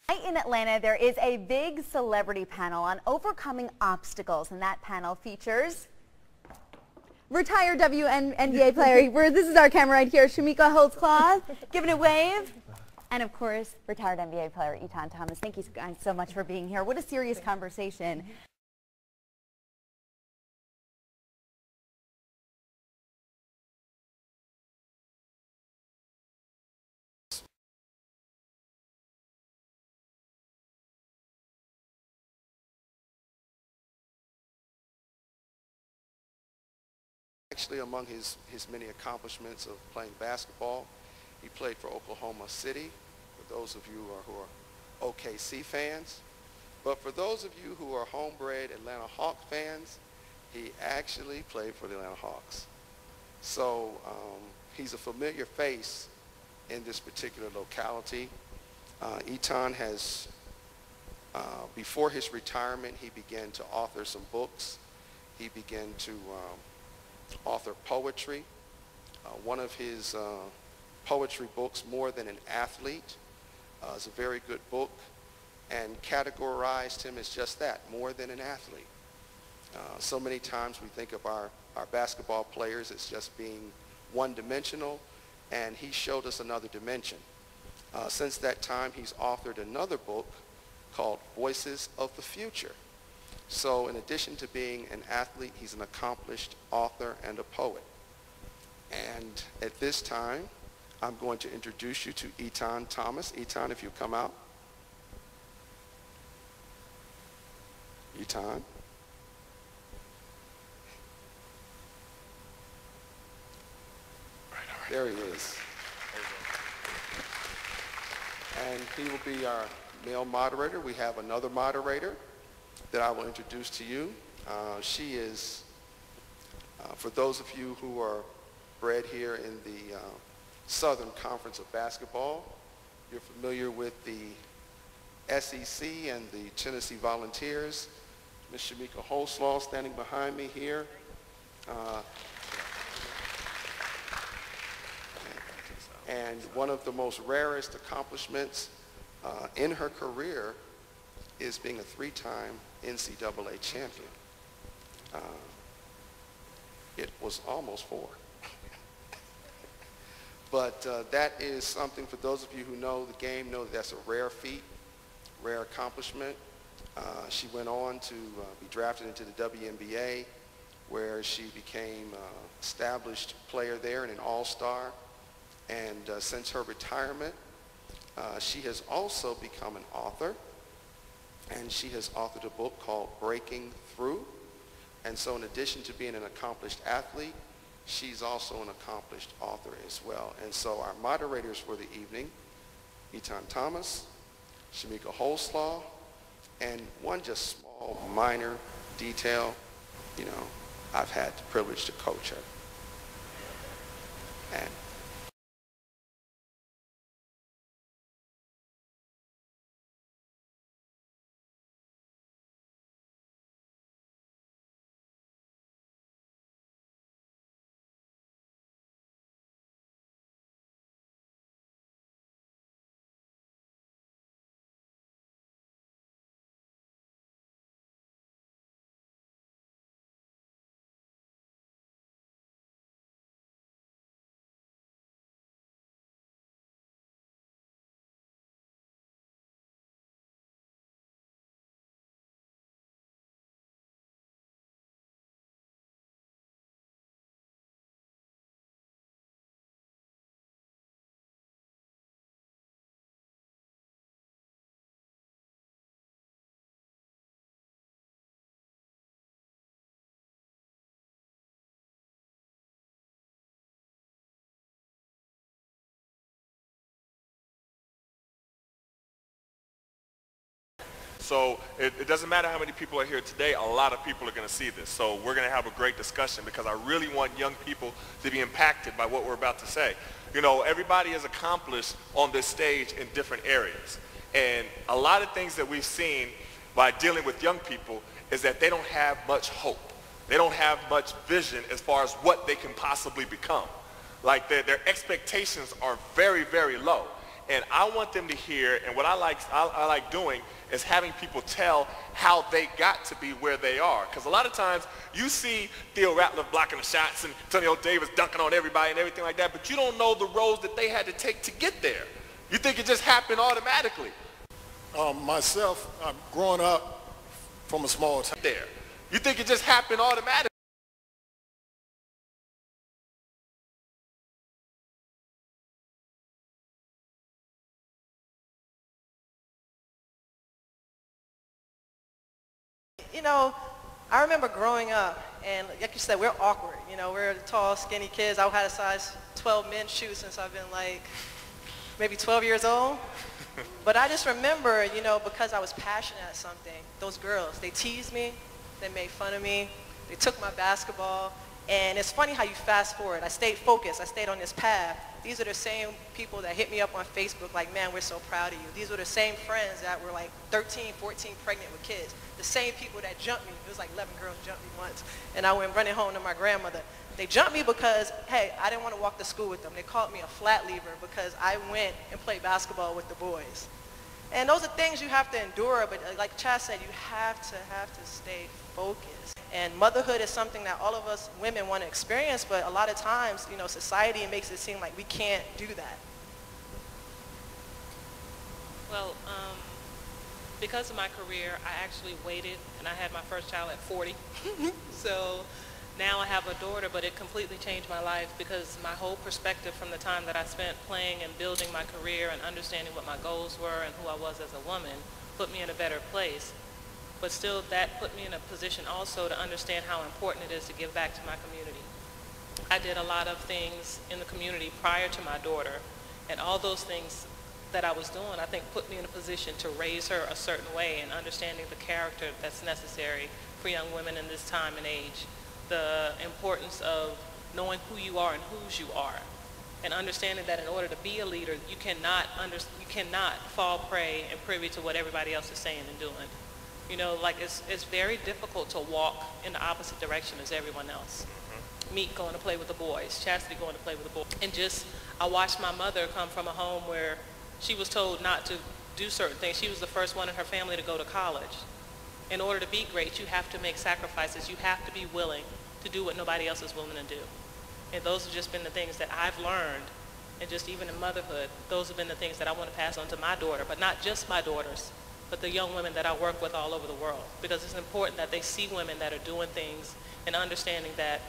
Tonight in Atlanta, there is a big celebrity panel on overcoming obstacles, and that panel features retired WNBA player. This is our camera right here, Shamika Holtzclaw, giving a wave. And of course, retired NBA player Etan Thomas. Thank you guys so much for being here. What a serious conversation. Actually, among his many accomplishments of playing basketball, he played for Oklahoma City, for those of you who are OKC fans. But for those of you who are homebred Atlanta Hawk fans, he actually played for the Atlanta Hawks. So he's a familiar face in this particular locality. Etan has, before his retirement, he began to author some books. He began to author poetry. One of his poetry books, More Than an Athlete, is a very good book, and categorized him as just that, more than an athlete. So many times we think of our basketball players as just being one-dimensional, and he showed us another dimension. Since that time, he's authored another book called Voices of the Future. So in addition to being an athlete, he's an accomplished author and a poet. And at this time, I'm going to introduce you to Etan Thomas. Etan, if you come out. Etan. There he is. And he will be our male moderator. We have another moderator that I will introduce to you. She is, for those of you who are bred here in the Southern Conference of Basketball, you're familiar with the SEC and the Tennessee Volunteers. Ms. Shamika Holtzclaw standing behind me here. And one of the most rarest accomplishments in her career is being a three-time NCAA champion. It was almost four. But that is something, for those of you who know the game, know that that's a rare feat, rare accomplishment. She went on to be drafted into the WNBA, where she became an established player there and an all-star. And since her retirement, she has also become an author. And she has authored a book called Breaking Through. And so in addition to being an accomplished athlete, she's also an accomplished author as well. And so our moderators for the evening, Etan Thomas, Shamika Holtzclaw, and one just small minor detail, you know, I've had the privilege to coach her. And So it doesn't matter how many people are here today, a lot of people are going to see this. So we're going to have a great discussion because I really want young people to be impacted by what we're about to say. You know, everybody is accomplished on this stage in different areas. And a lot of things that we've seen by dealing with young people is that they don't have much hope. They don't have much vision as far as what they can possibly become. Like their expectations are very, very low. And I want them to hear, and what I like doing is having people tell how they got to be where they are. Because a lot of times you see Theo Ratliff blocking the shots and Antonio Davis dunking on everybody and everything like that, but you don't know the roads that they had to take to get there. You think it just happened automatically. Myself, growing up from a small town. There. You think it just happened automatically. You know, I remember growing up, and like you said, we're awkward. You know, we're tall, skinny kids. I've had a size 12 men's shoe since I've been like maybe 12 years old. But I just remember, you know, because I was passionate at something, those girls, they teased me, they made fun of me, they took my basketball, and it's funny how you fast forward. I stayed focused, I stayed on this path. These are the same people that hit me up on Facebook like, man, we're so proud of you. These were the same friends that were like 13, 14 pregnant with kids. The same people that jumped me. It was like 11 girls jumped me once. And I went running home to my grandmother. They jumped me because, hey, I didn't want to walk to school with them. They called me a flat lever because I went and played basketball with the boys. And those are things you have to endure, but like Chad said, you have to stay focused. And motherhood is something that all of us women want to experience, but a lot of times, you know, society makes it seem like we can't do that. Well, because of my career, I actually waited, and I had my first child at 40. So now I have a daughter, but it completely changed my life because my whole perspective from the time that I spent playing and building my career and understanding what my goals were and who I was as a woman put me in a better place. But still, that put me in a position also to understand how important it is to give back to my community. I did a lot of things in the community prior to my daughter, and all those things that I was doing, I think, put me in a position to raise her a certain way and understanding the character that's necessary for young women in this time and age. The importance of knowing who you are and whose you are, and understanding that in order to be a leader, you cannot fall prey and privy to what everybody else is saying and doing. You know, like it's very difficult to walk in the opposite direction as everyone else. Meek going to play with the boys, Chastity going to play with the boys. And I watched my mother come from a home where she was told not to do certain things. She was the first one in her family to go to college. In order to be great, you have to make sacrifices. You have to be willing to do what nobody else is willing to do. And those have just been the things that I've learned, and just even in motherhood, those have been the things that I want to pass on to my daughter, but not just my daughters, but the young women that I work with all over the world. Because it's important that they see women that are doing things and understanding that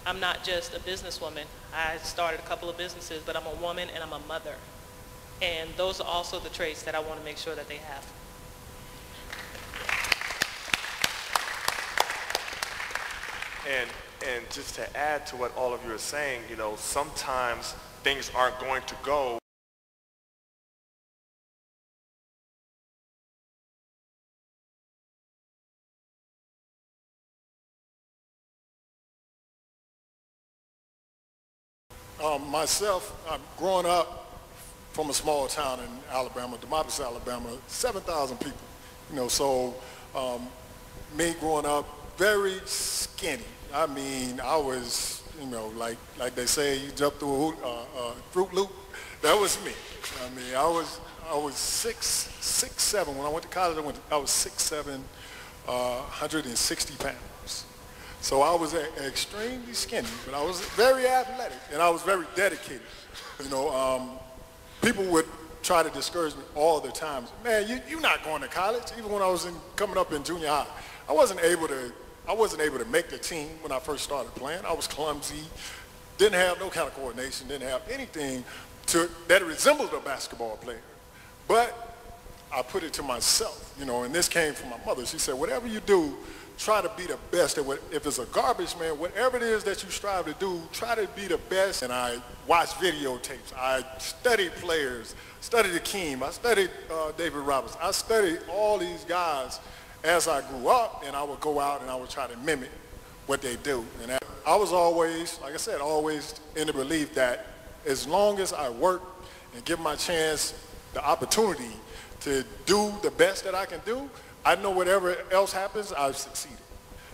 I'm not just a businesswoman. I started a couple of businesses, but I'm a woman and I'm a mother. And those are also the traits that I want to make sure that they have. And just to add to what all of you are saying, you know, sometimes things aren't going to go Myself, growing up from a small town in Alabama, Democracy, Alabama, 7,000 people. You know, so me growing up, very skinny. I mean, I was, you know, like they say, you jump through a Fruit Loop. That was me. I mean, I was 6'7". When I went to college, I was 6'7", 160 pounds. So I was extremely skinny, but I was very athletic, and I was very dedicated. You know, people would try to discourage me all the time. Man, you're not going to college. Even when I was coming up in junior high, I wasn't able to make the team when I first started playing. I was clumsy, didn't have no kind of coordination, didn't have anything that resembled a basketball player. But I put it to myself, you know, and this came from my mother. She said, whatever you do, try to be the best at if it's a garbage man, whatever it is that you strive to do, try to be the best. And I watched videotapes. I studied players, studied Akeem, I studied David Roberts. I studied all these guys as I grew up, and I would go out and I would try to mimic what they do. And I was always, like I said, always in the belief that as long as I work and give my chance the opportunity to do the best that I can do, I know whatever else happens, I've succeeded.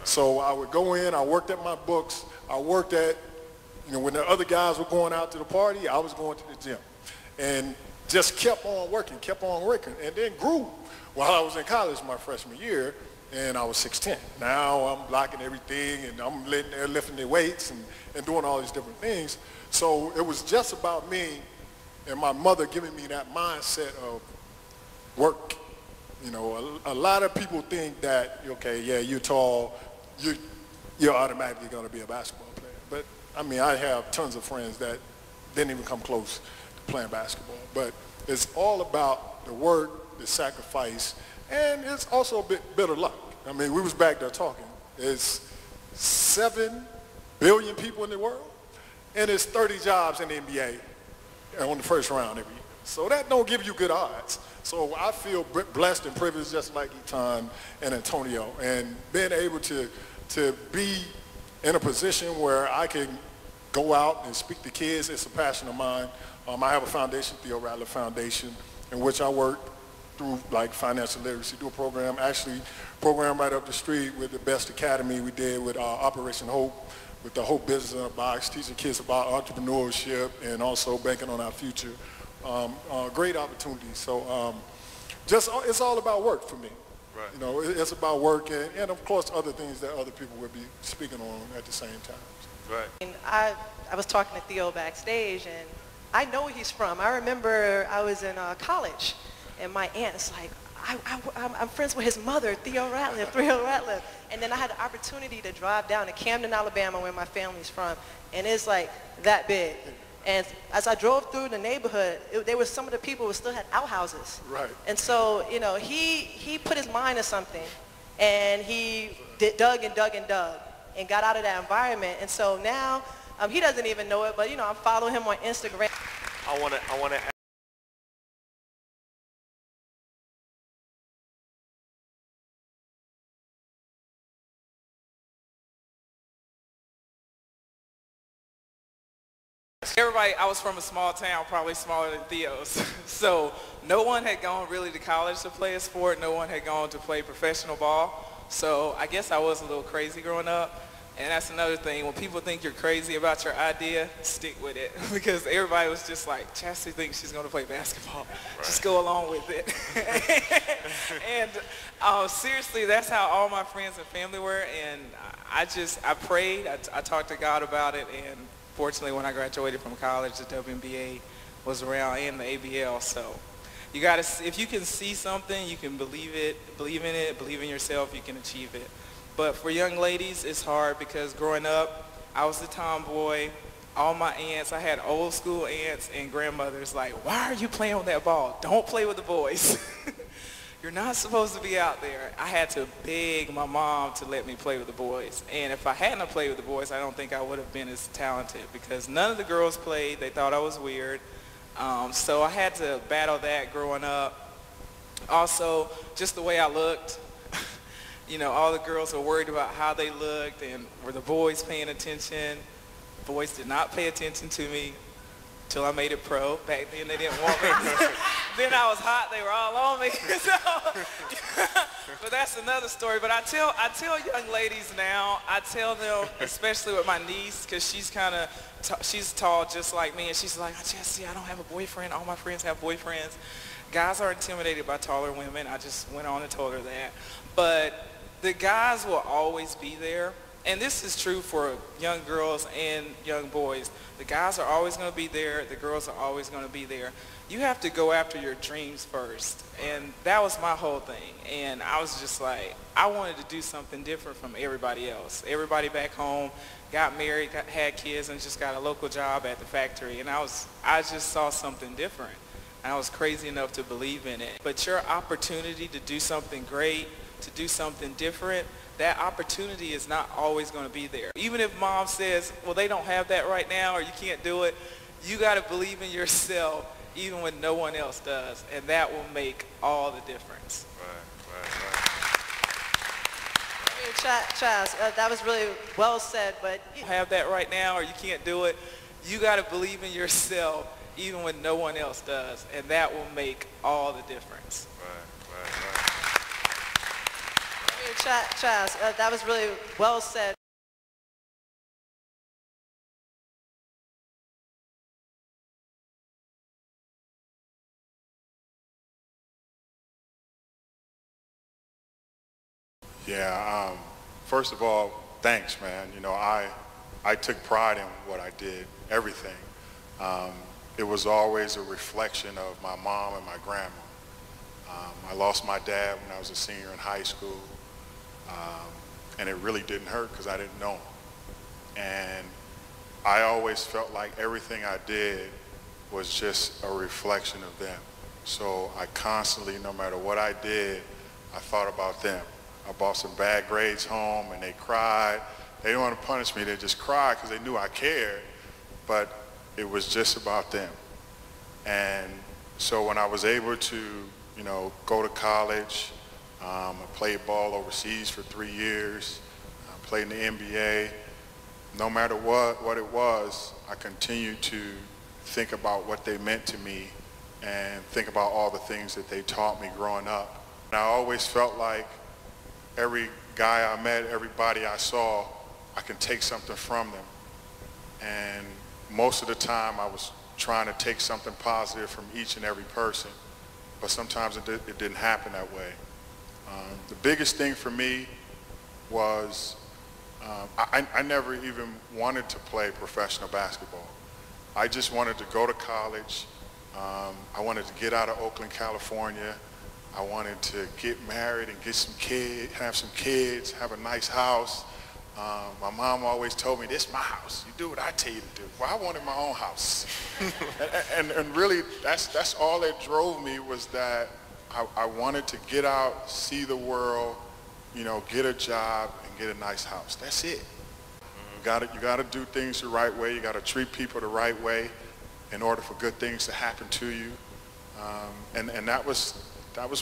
So I would go in, I worked at my books, I worked at, you know, when the other guys were going out to the party, I was going to the gym. And just kept on working, and then grew while I was in college my freshman year, and I was 6'10". Now I'm blocking everything, and I'm lifting their weights and doing all these different things. So it was just about me and my mother giving me that mindset of work. You know, a lot of people think that, okay, yeah, you're tall, you're automatically going to be a basketball player. But, I mean, I have tons of friends that didn't even come close to playing basketball. But it's all about the work, the sacrifice, and it's also a bit of luck. I mean, we was back there talking. There's 7 billion people in the world, and there's 30 jobs in the NBA on the first round every year. So that don't give you good odds. So I feel blessed and privileged just like Etan and Antonio, and being able to be in a position where I can go out and speak to kids. It's a passion of mine. I have a foundation, Theo Rattler Foundation, in which I work through like financial literacy, do a program, actually program right up the street with the Best Academy we did with Operation Hope, with the Hope Business in a Box, teaching kids about entrepreneurship and also banking on our future. Great opportunity. So it's all about work for me. Right. You know, it's about work and of course other things that other people will be speaking on at the same time. Right. And I was talking to Theo backstage, and I know where he's from. I remember I was in college, and my aunt is like, I'm friends with his mother, Theo Rattler. And then I had the opportunity to drive down to Camden, Alabama, where my family's from, and it's like that big. And as I drove through the neighborhood, there was some of the people who still had outhouses. Right. And so, you know, he put his mind to something, and he dug and got out of that environment. And so now, he doesn't even know it, but, you know, I'm following him on Instagram. I want to Everybody, I was from a small town, probably smaller than Theo's. So no one had gone really to college to play a sport. No one had gone to play professional ball. So I guess I was a little crazy growing up. And that's another thing. When people think you're crazy about your idea, stick with it. Because everybody was just like, Chastity thinks she's going to play basketball. Right. Just go along with it. And seriously, that's how all my friends and family were. And I prayed. I talked to God about it. And fortunately, when I graduated from college, the WNBA was around and the ABL. So you got to, if you can see something, you can believe in it, believe in yourself, you can achieve it. But for young ladies, it's hard because growing up, I was a tomboy. All my aunts, I had old school aunts and grandmothers like, why are you playing with that ball? Don't play with the boys. You're not supposed to be out there. I had to beg my mom to let me play with the boys. And if I hadn't played with the boys, I don't think I would have been as talented because none of the girls played. They thought I was weird. So I had to battle that growing up. Also, just the way I looked. You know, all the girls were worried about how they looked and were the boys paying attention. Boys did not pay attention to me until I made it pro. Back then they didn't want me. Then I was hot, they were all on me. But that's another story. But I tell young ladies now, I tell them, especially with my niece, because she's she's tall just like me, and she's like, Jesse, I don't have a boyfriend. All my friends have boyfriends. Guys are intimidated by taller women. I just went on and told her that. But the guys will always be there. And this is true for young girls and young boys. The guys are always going to be there. The girls are always going to be there. You have to go after your dreams first. And that was my whole thing. And I was just like, I wanted to do something different from everybody else. Everybody back home got married, had kids, and just got a local job at the factory. And I just saw something different. And I was crazy enough to believe in it. But your opportunity to do something great, to do something different, that opportunity is not always going to be there. Even if mom says, well, they don't have that right now or you can't do it, you got to believe in yourself even when no one else does, and that will make all the difference. Right. Chaz, that was really well said, but You don't have that right now or you can't do it, you got to believe in yourself even when no one else does, and that will make all the difference. Right. Chaz, that was really well said. Yeah, first of all, thanks, man. You know, I took pride in what I did, everything. It was always a reflection of my mom and my grandma. I lost my dad when I was a senior in high school, and it really didn't hurt because I didn't know him. And I always felt like everything I did was just a reflection of them. So I constantly, no matter what I did, I thought about them. I brought some bad grades home and they cried. They didn't want to punish me, they just cried because they knew I cared, but it was just about them. And so when I was able to, you know, go to college, I played ball overseas for 3 years, I played in the NBA. No matter what it was, I continued to think about what they meant to me and think about all the things that they taught me growing up. And I always felt like every guy I met, everybody I saw, I can take something from them. And most of the time I was trying to take something positive from each and every person, but sometimes it didn't happen that way. The biggest thing for me was I never even wanted to play professional basketball. I just wanted to go to college. I wanted to get out of Oakland, California. I wanted to get married and get some kids, have some kids, have a nice house. My mom always told me, this is my house. You do what I tell you to do. Well, I wanted my own house. and really, that's all that drove me, was that I wanted to get out, see the world, you know, get a job and get a nice house. That's it. You gotta do things the right way. You gotta treat people the right way in order for good things to happen to you. And that was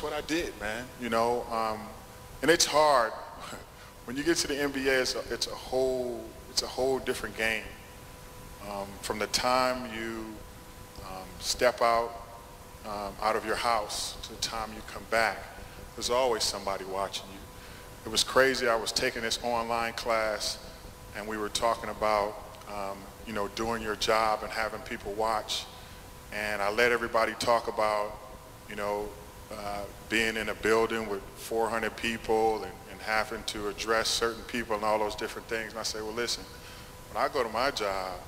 what I did, man. You know, and it's hard. When you get to the NBA, it's a whole different game. From the time you step out of your house to the time you come back, there's always somebody watching you. It was crazy. I was taking this online class, and we were talking about you know, doing your job and having people watch. And I let everybody talk about, you know, being in a building with 400 people and having to address certain people and all those different things. And I say, well, listen, when I go to my job,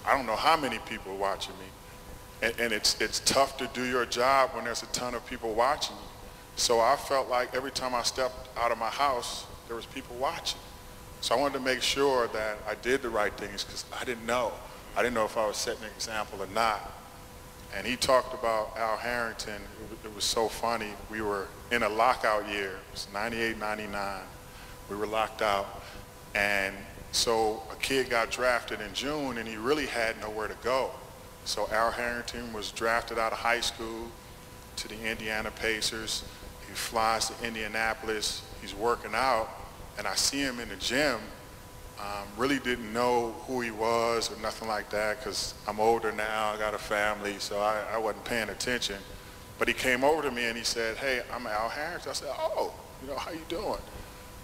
I don't know how many people are watching me. And it's tough to do your job when there's a ton of people watching you. So I felt like every time I stepped out of my house, there was people watching. So I wanted to make sure that I did the right things, because I didn't know. I didn't know if I was setting an example or not. And he talked about Al Harrington. It was so funny. We were in a lockout year. It was 98, 99. We were locked out. And so a kid got drafted in June, and he really had nowhere to go. So Al Harrington was drafted out of high school to the Indiana Pacers. He flies to Indianapolis. He's working out, and I see him in the gym. Really didn't know who he was or nothing like that, because I'm older now, I got a family, so I wasn't paying attention. But he came over to me and he said, hey, I'm Al Harrington. I said, oh, you know, how you doing?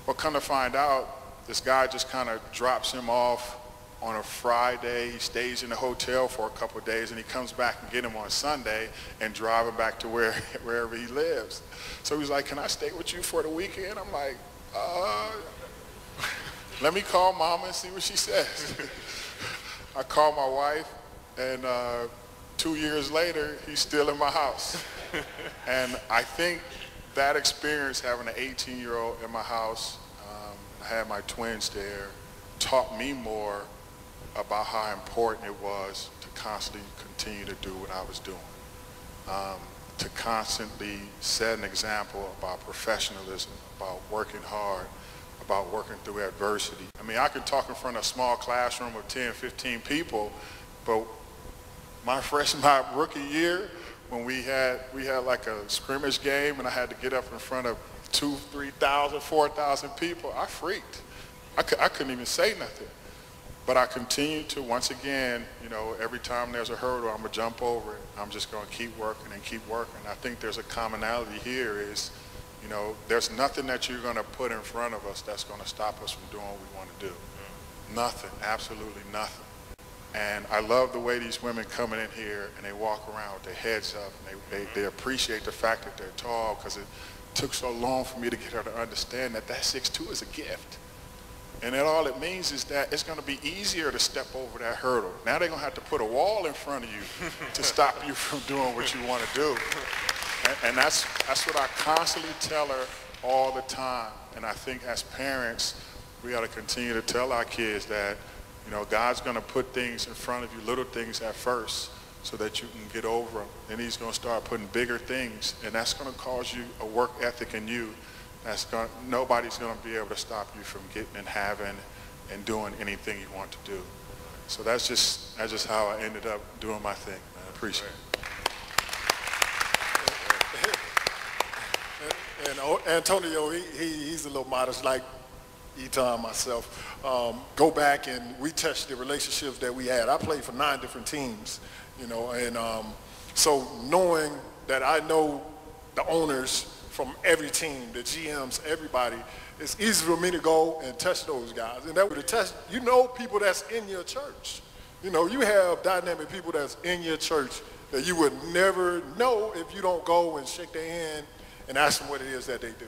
Well, come to find out, this guy just kind of drops him off on a Friday. He stays in the hotel for a couple of days, and he comes back and get him on Sunday and drive him back to wherever he lives. So he's like, can I stay with you for the weekend? I'm like, let me call Mama and see what she says. I called my wife, and 2 years later, he's still in my house. And I think that experience, having an 18-year-old in my house, I had my twins there, taught me more about how important it was to constantly continue to do what I was doing. To constantly set an example about professionalism, about working hard, about working through adversity. I mean, I could talk in front of a small classroom of 10, 15 people, but my rookie year, when we had like a scrimmage game and I had to get up in front of 2,000, 3,000, 4,000 people, I freaked. I couldn't even say nothing. But I continued to, once again, you know, every time there's a hurdle, I'm gonna jump over it. I'm just gonna keep working and keep working. I think there's a commonality here is, you know, there's nothing that you're gonna put in front of us that's gonna stop us from doing what we wanna do. Nothing, absolutely nothing. And I love the way these women coming in here and they walk around with their heads up, and they appreciate the fact that they're tall, because took so long for me to get her to understand that 6'2" is a gift. And then all it means is that it's going to be easier to step over that hurdle. Now they're going to have to put a wall in front of you to stop you from doing what you want to do. And that's what I constantly tell her all the time. And I think as parents, we got to continue to tell our kids that, you know, God's going to put things in front of you, little things at first, so that you can get over them. Then he's going to start putting bigger things, and that's going to cause you a work ethic in you. Nobody's going to be able to stop you from getting and having and doing anything you want to do. So that's just how I ended up doing my thing. I appreciate it. And Antonio, he's a little modest, like Eton and myself. Go back and retouch the relationships that we had. I played for 9 different teams, you know, and so knowing that I know the owners from every team, the GMs, everybody, it's easy for me to go and touch those guys. And that would touch, you know, people that's in your church. You know, you have dynamic people that's in your church that you would never know if you don't go and shake their hand and ask them what it is that they do.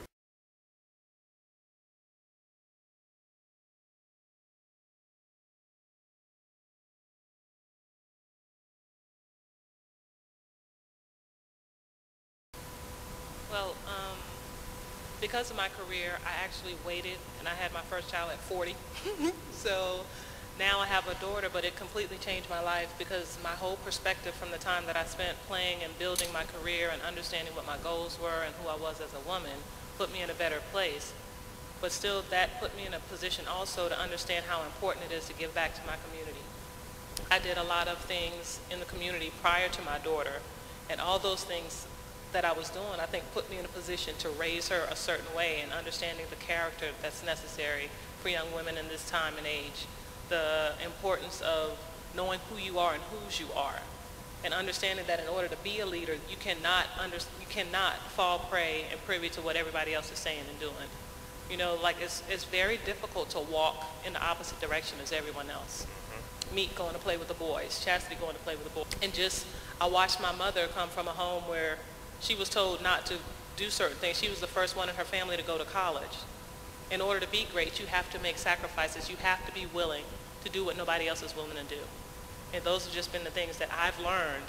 Well, because of my career, I actually waited, and I had my first child at 40. So now I have a daughter, but it completely changed my life because my whole perspective from the time that I spent playing and building my career and understanding what my goals were and who I was as a woman put me in a better place. But still, that put me in a position also to understand how important it is to give back to my community. I did a lot of things in the community prior to my daughter, and all those things that I was doing, I think, put me in a position to raise her a certain way and understanding the character that's necessary for young women in this time and age. The importance of knowing who you are and whose you are, and understanding that in order to be a leader, you cannot fall prey and privy to what everybody else is saying and doing. You know, like it's very difficult to walk in the opposite direction as everyone else. Meek going to play with the boys, Chastity going to play with the boys. And I watched my mother come from a home where she was told not to do certain things. She was the first one in her family to go to college. In order to be great, you have to make sacrifices. You have to be willing to do what nobody else is willing to do. And those have just been the things that I've learned,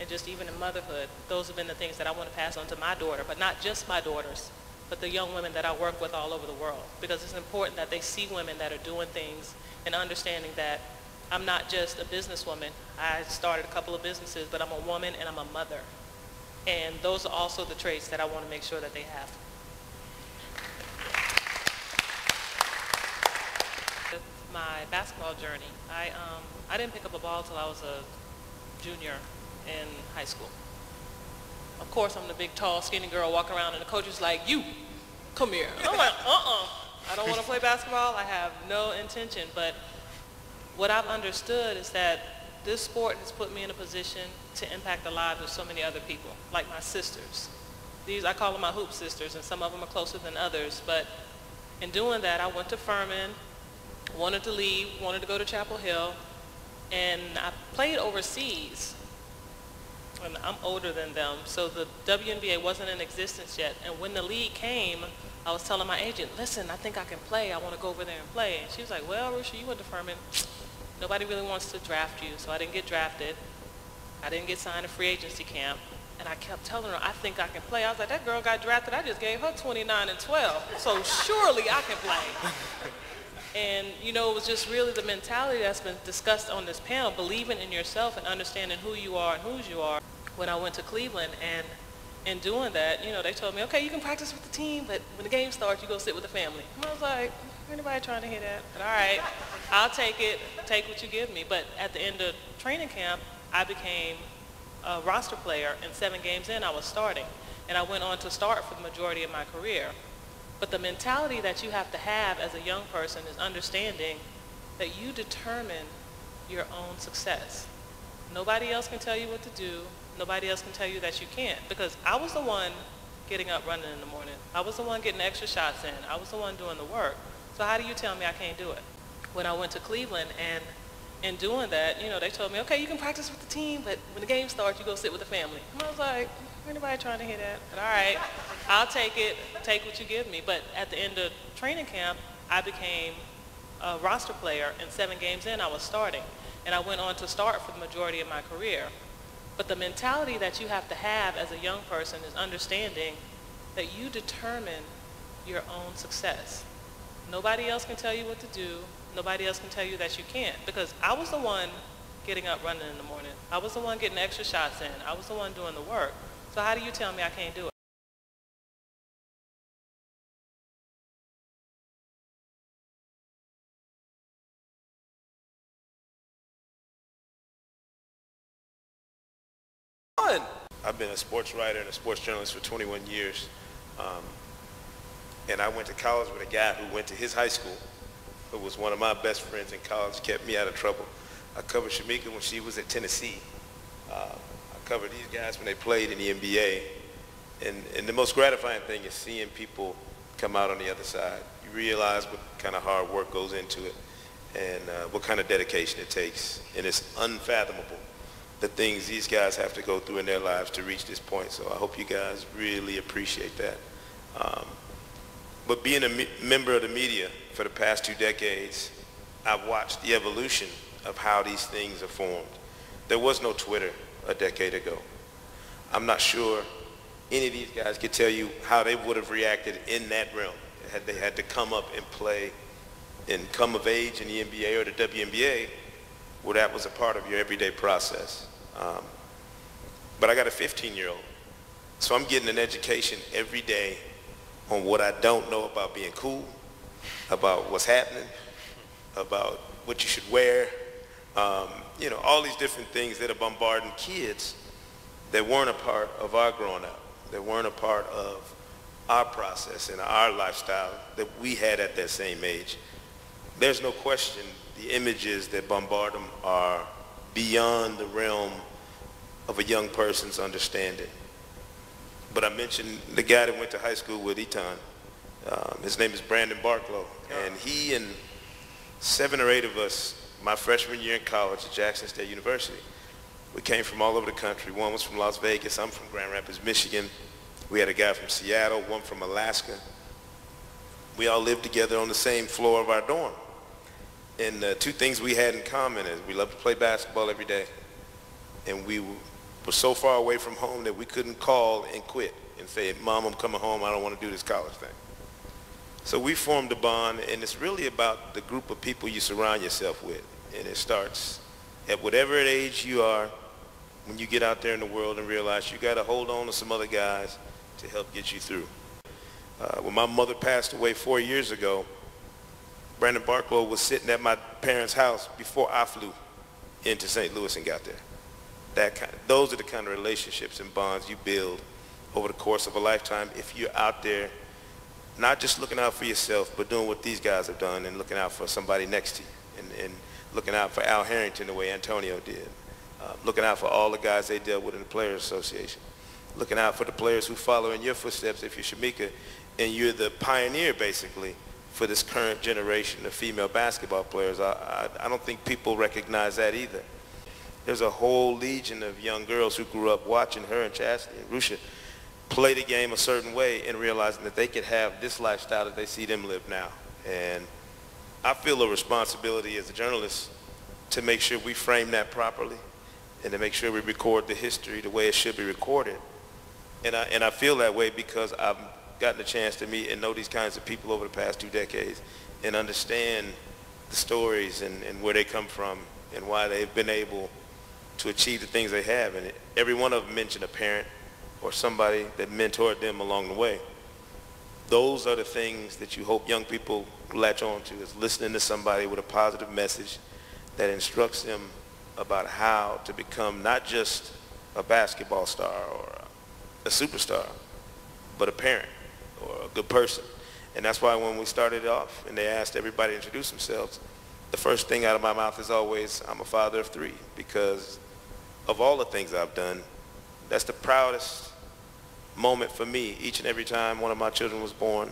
and just even in motherhood, those have been the things that I want to pass on to my daughter, but not just my daughters, but the young women that I work with all over the world. Because it's important that they see women that are doing things and understanding that I'm not just a businesswoman. I started a couple of businesses, but I'm a woman and I'm a mother. And those are also the traits that I want to make sure that they have. With my basketball journey, I didn't pick up a ball till I was a junior in high school. Of course, I'm the big, tall, skinny girl walking around, and the coach is like, "You, come here." And I'm like, I don't want to play basketball. I have no intention. But what I've understood is that this sport has put me in a position to impact the lives of so many other people, like my sisters. These, I call them my hoop sisters, and some of them are closer than others. But in doing that, I went to Furman, wanted to leave, wanted to go to Chapel Hill, and I played overseas. And I'm older than them, so the WNBA wasn't in existence yet. And when the league came, I was telling my agent, "Listen, I think I can play. I want to go over there and play." And she was like, "Well, Rusha, you went to Furman. Nobody really wants to draft you." So I didn't get drafted. I didn't get signed to free agency camp. And I kept telling her, "I think I can play." I was like, "That girl got drafted. I just gave her 29 and 12. So surely I can play." And, you know, it was just really the mentality that's been discussed on this panel, believing in yourself and understanding who you are and whose you are. When I went to Cleveland, and in doing that, you know, they told me, "Okay, you can practice with the team, but when the game starts, you go sit with the family." And I was like, "Anybody trying to hear that?" But all right, I'll take it, take what you give me. But at the end of training camp, I became a roster player, and 7 games in, I was starting. And I went on to start for the majority of my career. But the mentality that you have to have as a young person is understanding that you determine your own success. Nobody else can tell you what to do. Nobody else can tell you that you can't. Because I was the one getting up running in the morning. I was the one getting extra shots in. I was the one doing the work. So how do you tell me I can't do it? When I went to Cleveland, and in doing that, you know, they told me, "Okay, you can practice with the team, but when the game starts, you go sit with the family." And I was like, Anybody trying to hear that? But all right, I'll take it, take what you give me. But at the end of training camp, I became a roster player, and 7 games in, I was starting. And I went on to start for the majority of my career. But the mentality that you have to have as a young person is understanding that you determine your own success. Nobody else can tell you what to do. Nobody else can tell you that you can't. Because I was the one getting up running in the morning. I was the one getting extra shots in. I was the one doing the work. So how do you tell me I can't do it? I've been a sports writer and a sports journalist for 21 years. And I went to college with a guy who went to his high school, who was one of my best friends in college, kept me out of trouble. I covered Shamika when she was at Tennessee. I covered these guys when they played in the NBA. And the most gratifying thing is seeing people come out on the other side. You realize what kind of hard work goes into it and what kind of dedication it takes. And it's unfathomable the things these guys have to go through in their lives to reach this point. So I hope you guys really appreciate that. But being a member of the media for the past 2 decades, I've watched the evolution of how these things are formed. There was no Twitter a decade ago. I'm not sure any of these guys could tell you how they would have reacted in that realm had they had to come up and play and come of age in the NBA or the WNBA, where that was a part of your everyday process. But I got a 15-year-old, so I'm getting an education every day on what I don't know about being cool, about what's happening, about what you should wear, you know, all these different things that are bombarding kids that weren't a part of our growing up, that weren't a part of our process and our lifestyle that we had at that same age. There's no question the images that bombard them are beyond the realm of a young person's understanding. But I mentioned the guy that went to high school with Eton. His name is Brandon Barklow, and he and 7 or 8 of us, my freshman year in college at Jackson State University, we came from all over the country. One was from Las Vegas, I'm from Grand Rapids, Michigan. We had a guy from Seattle, one from Alaska. We all lived together on the same floor of our dorm. And 2 things we had in common is we loved to play basketball every day, and we were so far away from home that we couldn't call and quit and say, Mom, I'm coming home, I don't want to do this college thing. So we formed a bond, and it's really about the group of people you surround yourself with. And it starts at whatever age you are when you get out there in the world and realize you got to hold on to some other guys to help get you through. When my mother passed away 4 years ago, Brandon Barklow was sitting at my parents' house before I flew into St. Louis and got there. Those are the kind of relationships and bonds you build over the course of a lifetime if you're out there not just looking out for yourself, but doing what these guys have done and looking out for somebody next to you, and looking out for Al Harrington the way Antonio did, looking out for all the guys they dealt with in the Players Association, looking out for the players who follow in your footsteps if you're Shamika, and you're the pioneer basically for this current generation of female basketball players. I don't think people recognize that either. There's a whole legion of young girls who grew up watching her and Chastity and Rusha play the game a certain way and realizing that they could have this lifestyle that they see them live now. And I feel a responsibility as a journalist to make sure we frame that properly and to make sure we record the history the way it should be recorded. And I feel that way because I've gotten a chance to meet and know these kinds of people over the past 2 decades and understand the stories and where they come from and why they've been able to achieve the things they have. And every one of them mentioned a parent or somebody that mentored them along the way. Those are the things that you hope young people latch on to, is listening to somebody with a positive message that instructs them about how to become not just a basketball star or a superstar, but a parent or a good person. And that's why when we started off and they asked everybody to introduce themselves, the first thing out of my mouth is always, I'm a father of 3, because of all the things I've done, that's the proudest moment for me each and every time one of my children was born,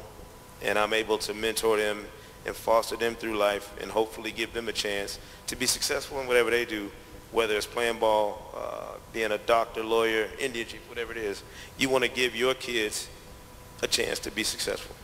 and I'm able to mentor them and foster them through life and hopefully give them a chance to be successful in whatever they do whether it's playing ball, being a doctor, lawyer, Indian chief, whatever it is, you want to give your kids a chance to be successful.